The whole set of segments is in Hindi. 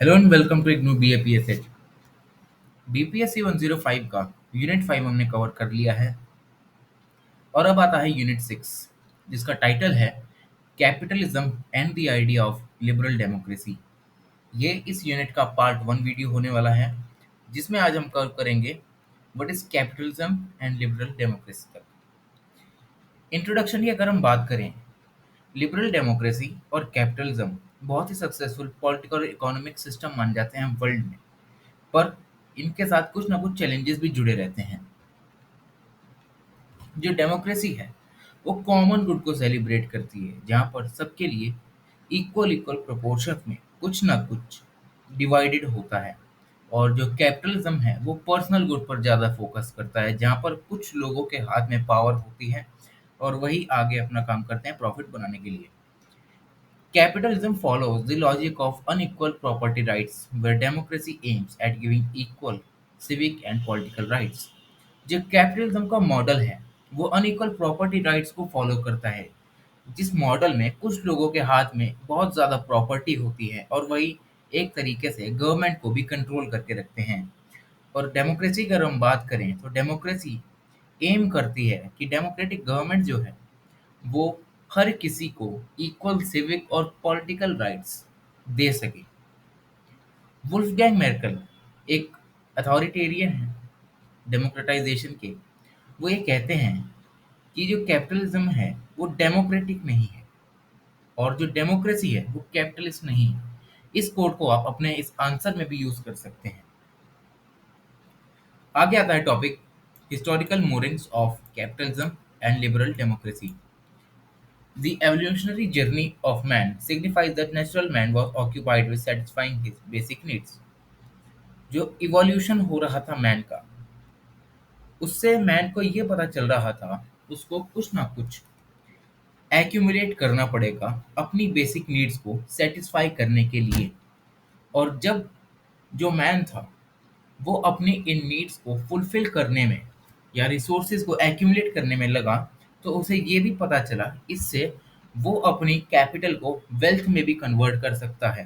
Hello and welcome to IGNOU BAPSH. BPSC 105 का यूनिट 5 हमने कवर कर लिया है और अब आता है यूनिट 6 जिसका टाइटल है capitalism and the idea of liberal democracy. ये इस यूनिट का पार्ट 1 वीडियो होने वाला है जिसमें आज हम कवर करेंगे what is capitalism and liberal democracy तक। इंट्रोडक्शन की अगर हम बात करें, लिबरल डेमोक्रेसी और कैपिटलिज्म बहुत ही सक्सेसफुल पॉलिटिकल और इकोनॉमिक सिस्टम मान जाते हैं वर्ल्ड में, पर इनके साथ कुछ ना कुछ चैलेंजेस भी जुड़े रहते हैं। जो डेमोक्रेसी है वो कॉमन गुड को सेलिब्रेट करती है, जहाँ पर सबके लिए इक्वल इक्वल प्रोपोर्शन में कुछ ना कुछ डिवाइडेड होता है। और जो कैपिटलिज्म है वो पर्सनल गुड पर ज़्यादा फोकस करता है, जहाँ पर कुछ लोगों के हाथ में पावर होती है और वही आगे अपना काम करते हैं प्रॉफिट बनाने के लिए। Capitalism follows the logic of unequal property rights, where democracy aims at giving equal civic and political rights. जो कैपिटलिज्म का मॉडल है वो अनइक्वल प्रॉपर्टी राइट्स को फॉलो करता है, जिस मॉडल में कुछ लोगों के हाथ में बहुत ज़्यादा प्रॉपर्टी होती है और वही एक तरीके से गवर्नमेंट को भी कंट्रोल करके रखते हैं। और डेमोक्रेसी की अगर हम बात करें तो डेमोक्रेसी एम करती है कि डेमोक्रेटिक गवर्नमेंट जो है वो हर किसी को इक्वल सिविक और पॉलिटिकल राइट्स दे सके। वुल्फगैंग मेर्कल एक अथॉरिटेरियन है डेमोक्रेटाइजेशन के। वो ये कहते हैं कि जो कैपिटलिज्म है वो डेमोक्रेटिक नहीं है और जो डेमोक्रेसी है वो कैपिटलिस्ट नहीं है। इस कोड को आप अपने इस आंसर में भी यूज कर सकते हैं। आगे आता है topic historical moraines of capitalism and liberal democracy. The evolutionary journey of man signifies that natural man was occupied with satisfying his basic needs. जो इवोल्यूशन हो रहा था मैन का, उससे मैन को ये पता चल रहा था उसको कुछ ना कुछ एक्यूमुलेट करना पड़ेगा अपनी बेसिक नीड्स को सेटिस्फाई करने के लिए। और जब जो मैन था वो अपनी इन नीड्स को फुलफिल करने में या रिसोर्सेज को एक्यूमुलेट करने में लगा, तो उसे ये भी पता चला इससे वो अपनी कैपिटल को वेल्थ में भी कन्वर्ट कर सकता है।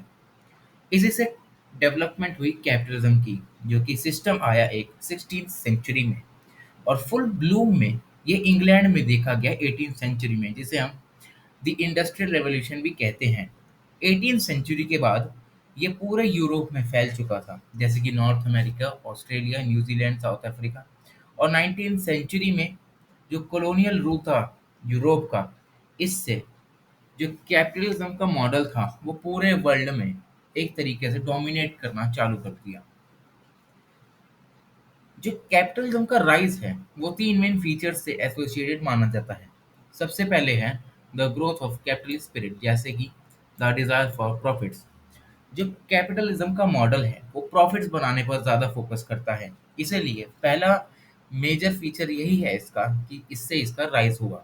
इसी से डेवलपमेंट हुई कैपिटलिज्म की, जो कि सिस्टम आया एक 16th सेंचुरी में और फुल ब्लूम में ये इंग्लैंड में देखा गया 18th सेंचुरी में, जिसे हम द इंडस्ट्रियल रेवोल्यूशन भी कहते हैं। 18th सेंचुरी के बाद ये पूरे यूरोप में फैल चुका था, जैसे कि north America, Australia, New Zealand, south Africa. और 19th सेंचुरी में जो कॉलोनियल रूल था यूरोप का, इससे जो कैपिटलिज्म का मॉडल था वो पूरे वर्ल्ड में एक तरीके से डोमिनेट करना चालू कर दिया। जो कैपिटलिज्म का राइज है वो तीन मेन फीचर्स से एसोसिएटेड माना जाता है। सबसे पहले है the growth of capitalist spirit, जैसे कि द डिजायर फॉर प्रॉफिट्स। जो कैपिटलिज्म का मॉडल है वो प्रॉफिट्स बनाने पर ज़्यादा फोकस करता है, इसीलिए पहला मेजर फीचर यही है इसका कि इससे इसका राइज हुआ,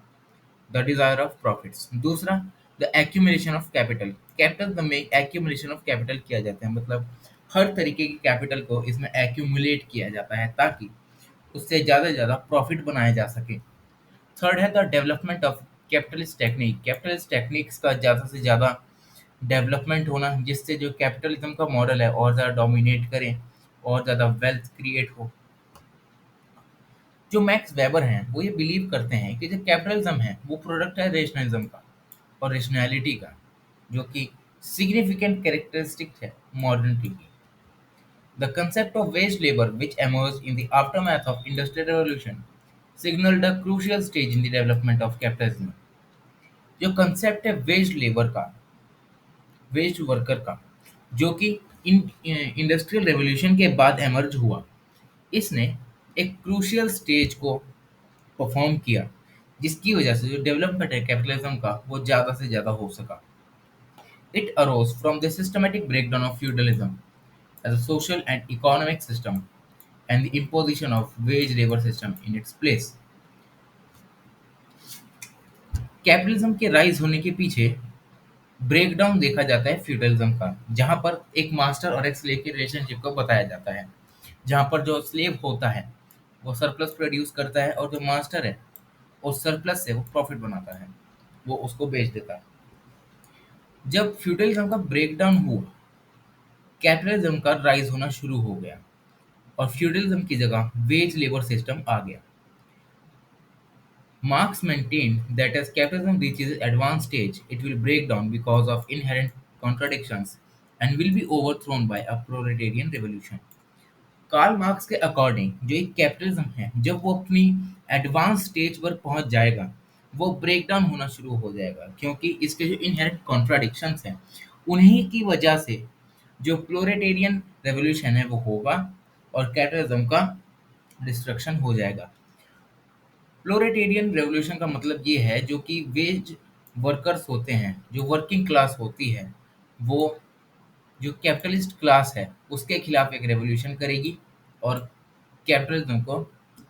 द डिजायर ऑफ प्रॉफिट्स। दूसरा, the accumulation of capital. Capital में एक्यूमुलेशन ऑफ कैपिटल किया जाता है, मतलब हर तरीके की कैपिटल को इसमें एक्यूमुलेट किया जाता है ताकि उससे ज़्यादा से ज़्यादा प्रॉफिट बनाया जा सके। थर्ड है the development of capitalist technique. Capitalist techniques का ज़्यादा से ज़्यादा डेवलपमेंट होना, जिससे जो कैपिटलिज्म का मॉडल है और ज़्यादा डोमिनेट करें और ज़्यादा वेल्थ क्रिएट हो। जो मैक्स वेबर हैं वो ये बिलीव करते हैं कि जो कैपिटलिज्म है वो प्रोडक्ट है रेशनलिज्म का और रेशनैलिटी का, जो कि सिग्निफिकेंट कैरेक्टरिस्टिक है मॉडर्निटी की। The concept of ways labour which emerged in the aftermath of industrial revolution signaled a crucial stage in the development of capitalism। जो कंसेप्ट है वेज लेबर का, वेज वर्कर का, जो कि इंडस्ट्रियल रेवोल्यूशन के बाद एमर्ज हुआ, इसने एक क्रूशियल स्टेज को परफॉर्म किया, जिसकी वजह से जो डेवलपमेंट है कैपिटलिज्म का वो ज़्यादा से ज़्यादा हो सका। It arose from the systematic breakdown of feudalism as a social and economic system and the imposition of wage labor system in its place। Capitalism के राइज होने के पीछे ब्रेकडाउन देखा जाता है फ्यूडलिज्म का, जहाँ पर एक मास्टर और एक स्लेव के रिलेशनशिप को बताया जाता है, जहाँ पर जो स्लेव होता है वो सरप्लस प्रोड्यूस करता है और जो मास्टर है उस सरप्लस से वो प्रॉफिट बनाता है, वो उसको बेच देता है। जब फ्यूडलिज्म का ब्रेकडाउन हुआ कैपिटलिज्म का राइज होना शुरू हो गया और फ्यूडलिज्म की जगह वेज लेबर सिस्टम आ गया। Marx maintained that as capitalism reaches its advanced stage, it will break down because of inherent contradictions and will be overthrown by a proletarian revolution. Karl Marx के अकॉर्डिंग जो एक कैपिटलिज्म है, जब वो अपनी एडवांस स्टेज पर पहुंच जाएगा, वो ब्रेक डाउन होना शुरू हो जाएगा, क्योंकि इसके जो इनहेरेंट कॉन्ट्राडिक्शंस हैं, उन्हीं की वजह से जो प्रोलेटेरियन रेवोल्यूशन है वो होगा और कैपिटलिज्म का डिस्ट्रक्शन हो जाएगा। प्लोरेटेरियन रेवोल्यूशन का मतलब ये है जो कि वेज वर्कर्स होते हैं, जो वर्किंग क्लास होती है, वो जो कैपिटलिस्ट क्लास है उसके खिलाफ एक रेवोल्यूशन करेगी और कैपिटलिज्म को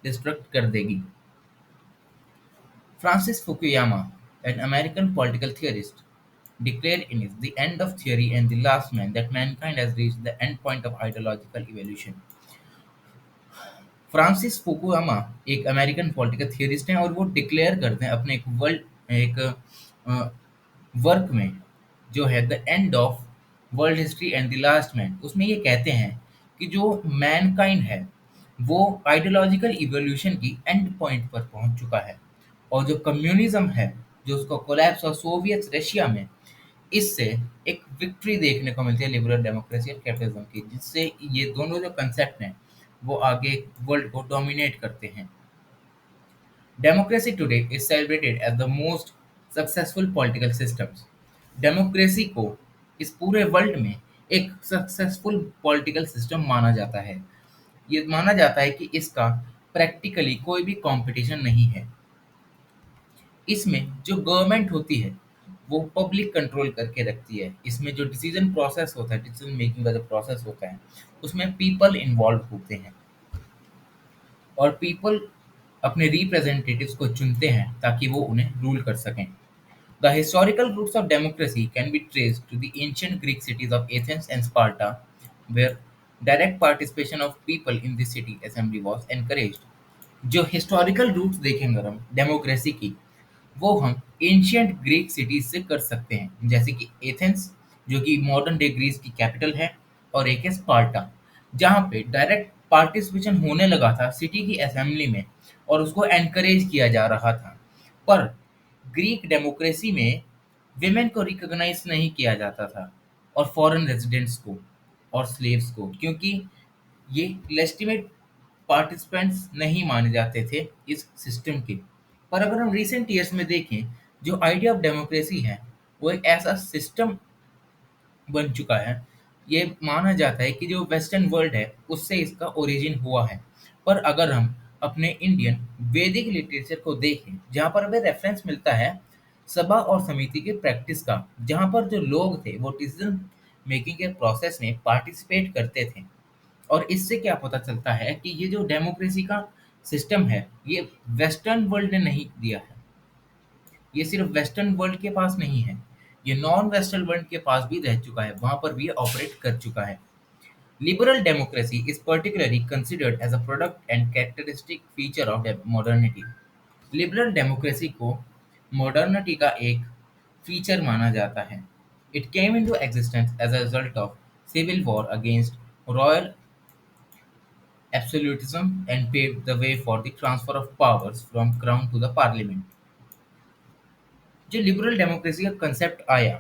डिस्ट्रक्ट कर देगी। Francis Fukuyama, an American political theorist, declared in his The End of Theory and the Last Man that mankind has reached the end point of ideological evolution. Francis Fukuyama एक अमेरिकन पॉलिटिकल थियरिस्ट हैं और वो डिक्लेयर करते हैं अपने एक वर्क में, जो है the end of world history and the last man, उसमें ये कहते हैं कि जो मैनकाइंड है वो आइडियोलॉजिकल इवोल्यूशन की एंड पॉइंट पर पहुंच चुका है और जो कम्युनिज्म है, जो उसका कोलैप्स और सोवियत रशिया में, इससे एक विक्ट्री देखने को मिलती है लिबरल डेमोक्रेसी और कैपिटलिज्म की, जिससे ये दोनों जो कंसेप्ट हैं वो आगे वर्ल्ड को डोमिनेट करते हैं। Democracy today is celebrated as the most successful political systems. Democracy को इस पूरे वर्ल्ड में एक सक्सेसफुल पॉलिटिकल सिस्टम माना जाता है। ये माना जाता है कि इसका प्रैक्टिकली कोई भी कंपटीशन नहीं है। इसमें जो गवर्नमेंट होती है वो पब्लिक कंट्रोल करके रखती है। इसमें जो डिसीजन प्रोसेस होता है, डिसीजन मेकिंग का जो प्रोसेस होता है, उसमें पीपल इन्वॉल्व होते हैं और पीपल अपने रिप्रेजेंटेटिव्स को चुनते हैं ताकि वो उन्हें रूल कर सकें। The historical roots of democracy can be traced to the ancient Greek cities of Athens and Sparta, where direct participation of people in the city assembly was encouraged. जो हिस्टोरिकल रूट्स देखेंगे हम डेमोक्रेसी की, वो हम एंशियंट ग्रीक सिटीज से कर सकते हैं, जैसे कि एथेंस, जो कि मॉडर्न डे ग्रीस की कैपिटल है, और एक है स्पार्टा, जहाँ पे डायरेक्ट पार्टिसिपेशन होने लगा था सिटी की असेंबली में और उसको एनकरेज किया जा रहा था। पर ग्रीक डेमोक्रेसी में विमेन को रिकॉग्नाइज नहीं किया जाता था और फॉरेन रेजिडेंट्स को और स्लेव्स को, क्योंकि ये लेजिटिमेट पार्टिसिपेंट्स नहीं माने जाते थे इस सिस्टम के। पर अगर हम रिसेंट ईयर्स में देखें, जो आइडिया ऑफ डेमोक्रेसी है वो एक ऐसा सिस्टम बन चुका है। ये माना जाता है कि जो वेस्टर्न वर्ल्ड है उससे इसका ओरिजिन हुआ है। पर अगर हम अपने इंडियन वैदिक लिटरेचर को देखें, जहाँ पर हमें रेफरेंस मिलता है सभा और समिति की प्रैक्टिस का, जहाँ पर जो लोग थे वो डिसीजन मेकिंग के प्रोसेस में पार्टिसिपेट करते थे। और इससे क्या पता चलता है कि ये जो डेमोक्रेसी का सिस्टम है ये वेस्टर्न वर्ल्ड ने नहीं दिया है, ये सिर्फ वेस्टर्न वर्ल्ड के पास नहीं है, ये नॉन वेस्टर्न वर्ल्ड के पास भी रह चुका है, वहां पर भी ये ऑपरेट कर चुका है। Liberal democracy is particularly considered as a product and characteristic feature of modernity. Liberal democracy को मॉडर्निटी का एक फीचर माना जाता है। It came into existence as a result of civil war against royal absolutism and paved the way for the transfer of powers from crown to the parliament। जो लिबरल डेमोक्रेसी का कंसेप्ट आया,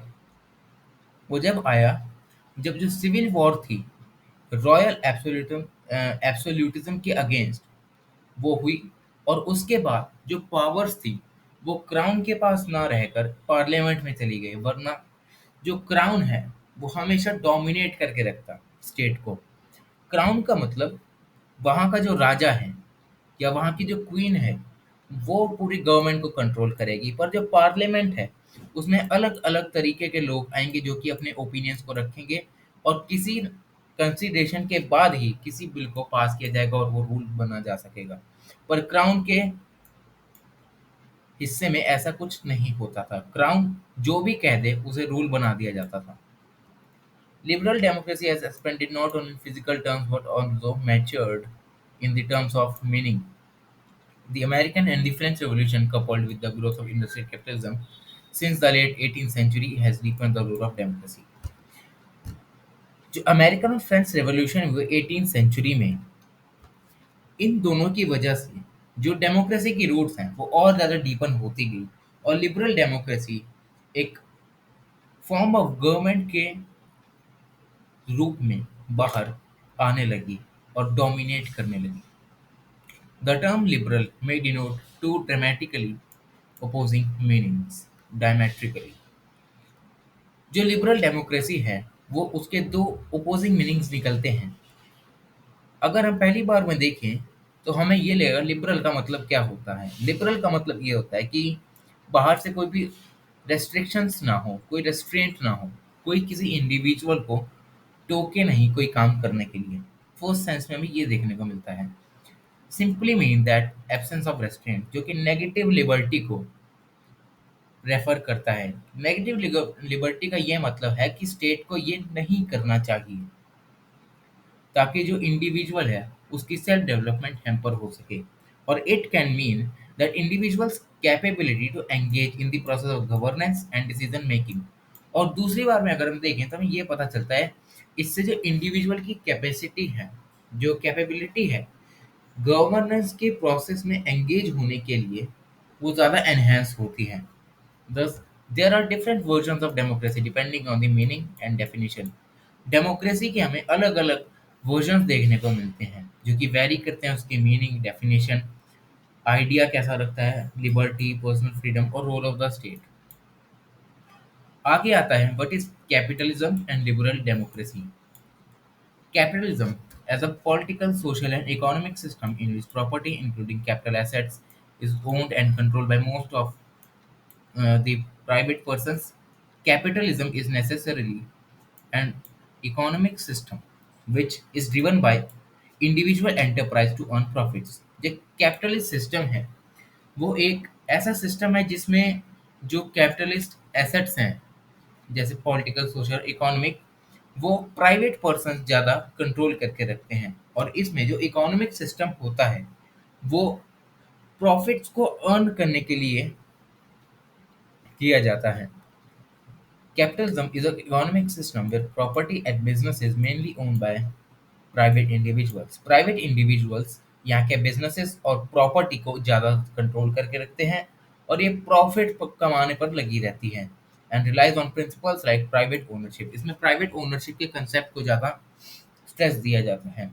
वो जब आया जब जो सिविल वॉर थी रॉयल एब्सोल्यूटिज्म के अगेंस्ट वो हुई, और उसके बाद जो पावर्स थी वो क्राउन के पास ना रहकर पार्लियामेंट में चली गई। वरना जो क्राउन है वो हमेशा डोमिनेट करके रखता स्टेट को। क्राउन का मतलब वहाँ का जो राजा है या वहाँ की जो क्वीन है वो पूरी गवर्नमेंट को कंट्रोल करेगी। पर जो पार्लियामेंट है उसमें अलग अलग तरीके के लोग आएंगे जो कि अपने ओपिनियंस को रखेंगे और किसी कंसिडरेशन के बाद ही किसी बिल को पास किया जाएगा और वो रूल बना जा सकेगा। पर क्राउन के हिस्से में ऐसा कुछ नहीं होता था, क्राउन जो भी कह दे उसे रूल बना दिया जाता था। Liberal democracy has expanded not only in physical terms but also matured in the terms of meaning. The American and the French Revolution, coupled with the growth of industrial capitalism since the late 18th century, has deepened the role of democracy. जो अमेरिकन और फ्रेंच रेवोल्यूशन हुए 18 सेंचुरी में, इन दोनों की वजह से जो डेमोक्रेसी की रूट्स हैं वो और ज़्यादा डीपन होती गई, और लिबरल डेमोक्रेसी एक फॉर्म ऑफ गवर्नमेंट के रूप में बाहर आने लगी और डोमिनेट करने लगी। The term liberal may denote two dramatically opposing meanings diametrically. जो लिबरल डेमोक्रेसी है वो उसके दो ओपोजिंग मीनिंग्स निकलते हैं। अगर हम पहली बार में देखें तो हमें ये लगेगा लिबरल का मतलब क्या होता है। लिबरल का मतलब ये होता है कि बाहर से कोई भी रेस्ट्रिक्शंस ना हो, कोई रेस्ट्रेंट ना हो, कोई किसी इंडिविजुअल को टोके नहीं कोई काम करने के लिए। फर्स्ट सेंस में भी ये देखने को मिलता है। Simply mean that absence of restaurant, जो कि नेगेटिव लिबर्टी को रेफर करता है। नेगेटिव लिबर्टी का ये मतलब है कि स्टेट को ये नहीं करना चाहिए ताकि जो इंडिविजुअल है उसकी सेल्फ डेवलपमेंट हैम्पर हो सके। और it can mean that individuals capability to engage in the process of governance and decision making. और दूसरी बार में अगर हम देखें तो हमें ये पता चलता है इससे जो इंडिविजुअल की कैपेसिटी है, जो कैपेबिलिटी है गवर्नेंस के प्रोसेस में एंगेज होने के लिए, वो ज़्यादा एनहेंस होती है। Thus, there are different versions of democracy depending on the meaning and definition. Democracy के हमें अलग-अलग वर्जन्स देखने को मिलते हैं जो कि वैरी करते हैं उसकी मीनिंग, डेफिनेशन, आइडिया कैसा रखता है, लिबर्टी, पर्सनल फ्रीडम और रोल ऑफ द स्टेट। आगे आता है what is capitalism and liberal democracy. Capitalism, as a political, social, and economic system in which property, including capital assets, is owned and controlled by most of the private persons. Capitalism is necessarily an economic system which is driven by individual enterprise to earn profits. जो कैपिटलिस्ट सिस्टम है वो एक ऐसा सिस्टम है जिसमें जो कैपिटलिस्ट एसेट्स हैं जैसे पॉलिटिकल, सोशल, इकोनॉमिक, वो प्राइवेट पर्सन ज़्यादा कंट्रोल करके रखते हैं। और इसमें जो इकोनॉमिक सिस्टम होता है वो प्रॉफिट्स को अर्न करने के लिए किया जाता है। Capitalism is an economic system where property and business is mainly owned by private individuals. Private individuals यहाँ के businesses और property को ज़्यादा कंट्रोल करके रखते हैं और ये प्रॉफिट कमाने पर लगी रहती है and relies on principles like private ownership. इसमें private ownership के concept को ज़्यादा स्ट्रेस दिया जाता है।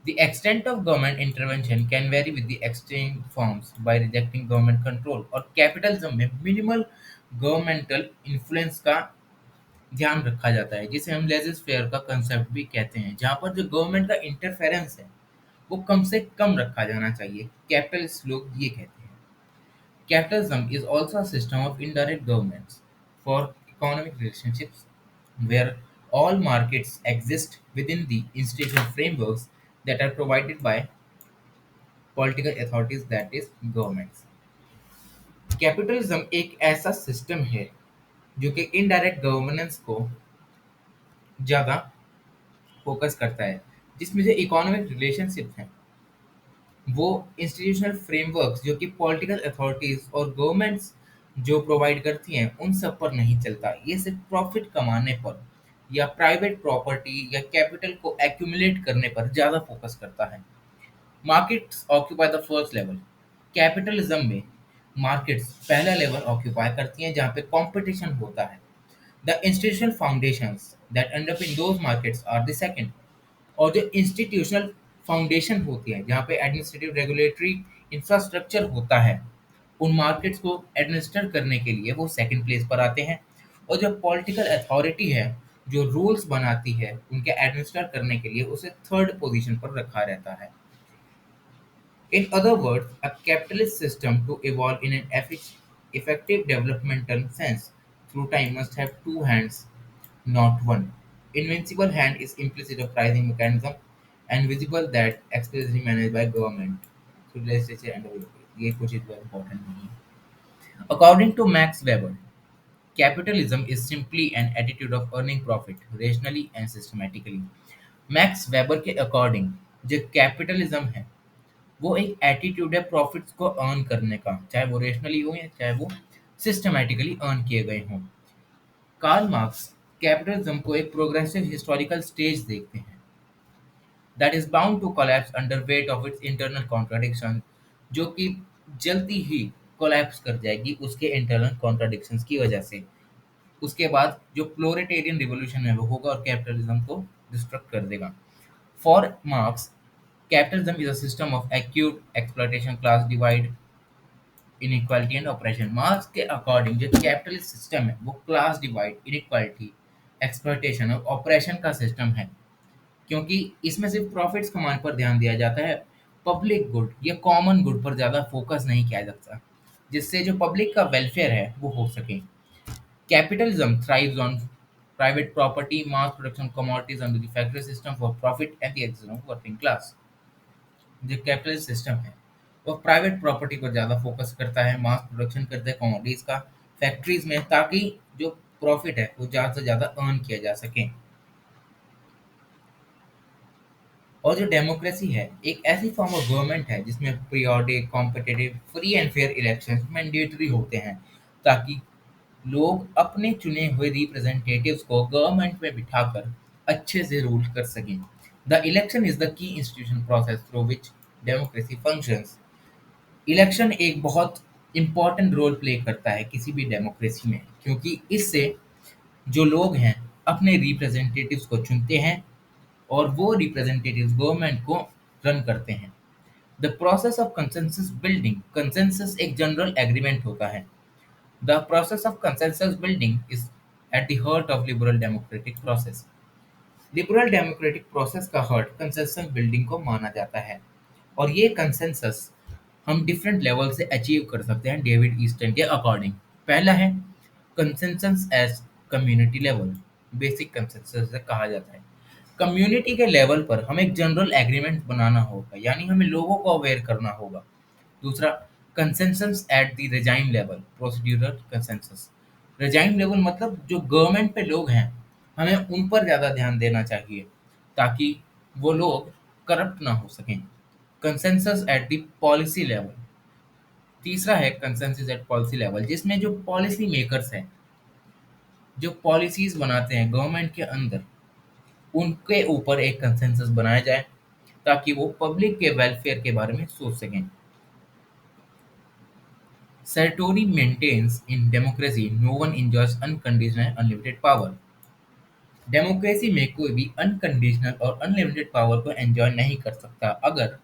The extent of government intervention can vary with the extreme forms by rejecting government control और capitalism में minimal governmental influence का ध्यान रखा जाता है जिसे हम लेजर फेयर का कंसेप्ट भी कहते हैं, जहाँ पर जो गवर्नमेंट का इंटरफेरेंस है वो कम से कम रखा जाना चाहिए, कैपिटलिस्ट लोग ये कहते हैं। Capitalism is also a system of indirect governments for economic relationships where all markets exist within the institutional frameworks that are provided by political authorities, that is governments. Capitalism एक ऐसा सिस्टम है जो कि इनडायरेक्ट गवर्नेंस को ज़्यादा फोकस करता है, जिसमें जो इकोनॉमिक रिलेशनशिप हैं वो इंस्टीट्यूशनल फ्रेमवर्क्स जो कि पॉलिटिकल अथॉरिटीज और गवर्नमेंट्स जो प्रोवाइड करती हैं उन सब पर नहीं चलता। ये सिर्फ प्रॉफिट कमाने पर या प्राइवेट प्रॉपर्टी या कैपिटल को एक्यूमुलेट करने पर ज़्यादा फोकस करता है। Markets occupy the first level. Capitalism में मार्केट्स पहला लेवल ऑक्यूपाई करती हैं जहाँ पे कंपटीशन होता है। The institutional foundations that underpin those markets are the second. और जो इंस्टीट्यूशनल फाउंडेशन होती है जहाँ पे एडमिनिस्ट्रेटिव रेगुलेटरी इंफ्रास्ट्रक्चर होता है उन मार्केट्स को एडमिनिस्टर करने के लिए वो सेकंड प्लेस पर आते हैं। और जो पॉलिटिकल अथॉरिटी है जो रूल्स बनाती है उनके एडमिनिस्टर करने के लिए उसे थर्ड पोजीशन पर रखा रहता है। In other words, a capitalist system to evolve in an effective developmental sense through time must have two hands, not one. Invincible hand is implicit of pricing mechanism and visible that explicitly managed by government. So let's just say ये कुछ इतना important नहीं है। According to Max Weber, capitalism is simply an attitude of earning profit rationally and systematically. Max weber के अकॉर्डिंग जो कैपिटलिज्म है वो एक एटीट्यूड है प्रॉफिट्स को अर्न करने का, चाहे वो रेशनली हो या चाहे वो सिस्टमैटिकली अर्न किए गए हों। कार्ल मार्क्स कैपिटलिज्म को एक प्रोग्रेसिव हिस्टोरिकल स्टेज देखते हैं that is bound to collapse under weight of its internal contradiction, जो कि जल्दी ही कोलैप्स कर जाएगी उसके इंटरनल कॉन्ट्राडिक्शंस की वजह से। उसके बाद जो प्लोरिटेरियन रिवॉल्यूशन है वो होगा और कैपिटलिज्म को डिस्ट्रक्ट कर देगा। For marks, capitalism is a system of acute exploitation, class divide, inequality and operation. Marks के अकॉर्डिंग जो कैपिटलिस्ट सिस्टम है वो क्लास डिवाइड, इनइक्वालिटी, एक्सप्लॉयटेशन और ऑपरेशन का सिस्टम है, क्योंकि इसमें सिर्फ प्रॉफिट्स कमाने पर ध्यान दिया जाता है। पब्लिक गुड या कॉमन गुड पर ज़्यादा फोकस नहीं किया जाता, जिससे जो पब्लिक का वेलफेयर है वो हो सके। Capitalism thrives on private property, mass production commodities under the factory system for profit and the existence of working class. जो कैपिटलिस्ट सिस्टम है वो प्राइवेट प्रॉपर्टी पर ज़्यादा फोकस करता है, मास प्रोडक्शन करता है कमोडिटीज़ का फैक्ट्रीज में, ताकि जो प्रॉफिट है वो ज़्यादा से ज़्यादा अर्न किया जा सके। और जो डेमोक्रेसी है एक ऐसी फॉर्म ऑफ गवर्नमेंट है जिसमें periodic, competitive, free and fair elections mandatory होते हैं, ताकि लोग अपने चुने हुए रिप्रेजेंटेटिव्स को गवर्नमेंट में बिठाकर अच्छे से रूल कर सकें। The election is the key institution process through which democracy functions. Election एक बहुत इम्पॉर्टेंट रोल प्ले करता है किसी भी डेमोक्रेसी में, क्योंकि इससे जो लोग हैं अपने रिप्रेजेंटेटिव्स को चुनते हैं और वो रिप्रेजेंटेटिव्स गवर्नमेंट को रन करते हैं। The process of consensus building, consensus एक जनरल एग्रीमेंट होता है। The process of consensus building is at the heart of liberal democratic process. Liberal democratic process का हार्ट कंसेंसस बिल्डिंग को माना जाता है, और ये कंसेंसस हम डिफरेंट लेवल से अचीव कर सकते हैं डेविड ईस्टन के अकॉर्डिंग। पहला है consensus as community level, basic consensus से कहा जाता है। कम्युनिटी के लेवल पर हमें एक जनरल एग्रीमेंट बनाना होगा, यानी हमें लोगों को अवेयर करना होगा। दूसरा, consensus at the regime level, procedural consensus. Regime level मतलब जो गवर्नमेंट पे लोग हैं हमें उन पर ज़्यादा ध्यान देना चाहिए, ताकि वो लोग करप्ट ना हो सकें। Consensus at the policy level. तीसरा है कंसेंसस एट पॉलिसी लेवल, जिसमें जो पॉलिसी मेकर्स हैं, जो पॉलिसीज बनाते हैं गवर्नमेंट के अंदर, उनके ऊपर एक कंसेंसस बनाया जाए ताकि वो पब्लिक के वेलफेयर के बारे में सोच सकें। Sartori maintains in democracy no one enjoys unconditional unlimited power. Democracy में कोई भी अनकंडीशनल और अनलिमिटेड पावर को एंजॉय नहीं कर सकता। अगर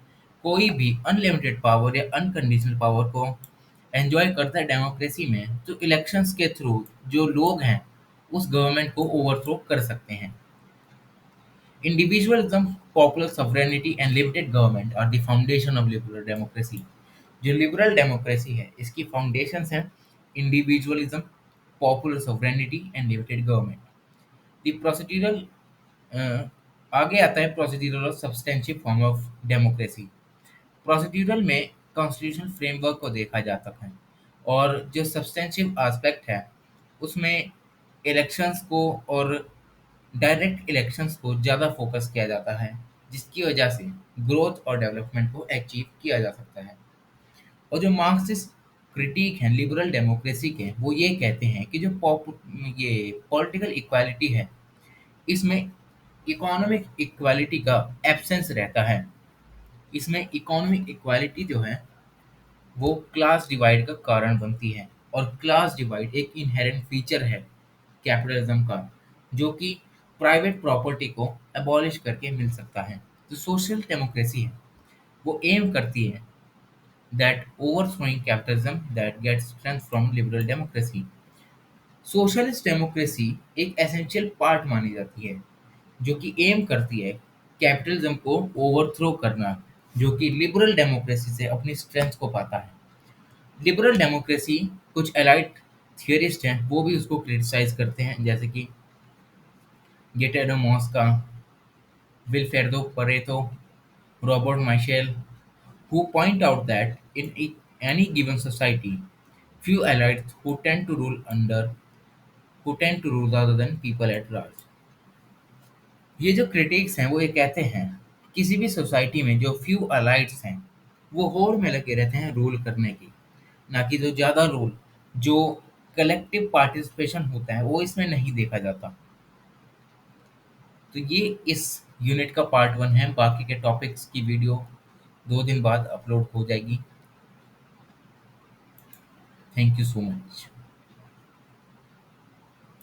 कोई भी अनलिमिटेड पावर या अनकंडीशनल पावर को एंजॉय करता है डेमोक्रेसी में, तो इलेक्शंस के थ्रू जो लोग हैं उस गवर्नमेंट को ओवरथ्रो कर सकते हैं। Individualism, popular sovereignty, and limited government are the foundation of liberal democracy. जो लिबरल डेमोक्रेसी है इसकी फाउंडेशंस हैं individualism, popular sovereignty and limited government. The procedural, आगे आता है प्रोसीड्यूरल और substantial form of democracy. Procedural में कॉन्स्टिट्यूशनल फ्रेमवर्क को देखा जाता है, और जो सब्सटेंशियल एस्पेक्ट है उसमें इलेक्शंस को और डायरेक्ट इलेक्शंस को ज़्यादा फोकस किया जाता है, जिसकी वजह से ग्रोथ और डेवलपमेंट को अचीव किया जा सकता है। और जो मार्क्सिस्ट क्रिटिक हैं लिबरल डेमोक्रेसी के, वो ये कहते हैं कि जो ये पॉलिटिकल इक्वालिटी है इसमें इकोनॉमिक इक्वालिटी का एब्सेंस रहता है। इसमें इकोनॉमिक इक्वालिटी जो है वो क्लास डिवाइड का कारण बनती है, और क्लास डिवाइड एक इनहेरेंट फीचर है कैपिटलिज्म का, जो कि प्राइवेट प्रॉपर्टी को अबॉलिश करके मिल सकता है। जो सोशल डेमोक्रेसी है वो एम करती है that overthrowing capitalism that gets strength from liberal democracy. Socialist democracy एक एसेंशियल पार्ट मानी जाती है, जो कि एम करती है कैपिटलिज्म को ओवरथ्रो करना, जो कि लिबरल डेमोक्रेसी से अपनी स्ट्रेंथ को पाता है। लिबरल डेमोक्रेसी, कुछ एलाइट थियरिस्ट हैं वो भी उसको क्रिटिसाइज करते हैं, जैसे कि Gaetano Mosca, Vilfredo Pareto, Robert Michels, who point out that in any given society, few elites who tend to rule rather than people at large. ये जो क्रिटिक्स हैं वो ये कहते हैं किसी भी सोसाइटी में जो फ्यू अलाइट्स हैं वो होड़ में लगे रहते हैं रूल करने की, ना कि जो ज़्यादा रूल, जो कलेक्टिव पार्टिसिपेशन होता है वो इसमें नहीं देखा जाता। तो ये इस यूनिट का पार्ट वन है। बाकी के टॉपिक्स की वीडियो 2 दिन बाद अपलोड हो जाएगी। Thank you so much.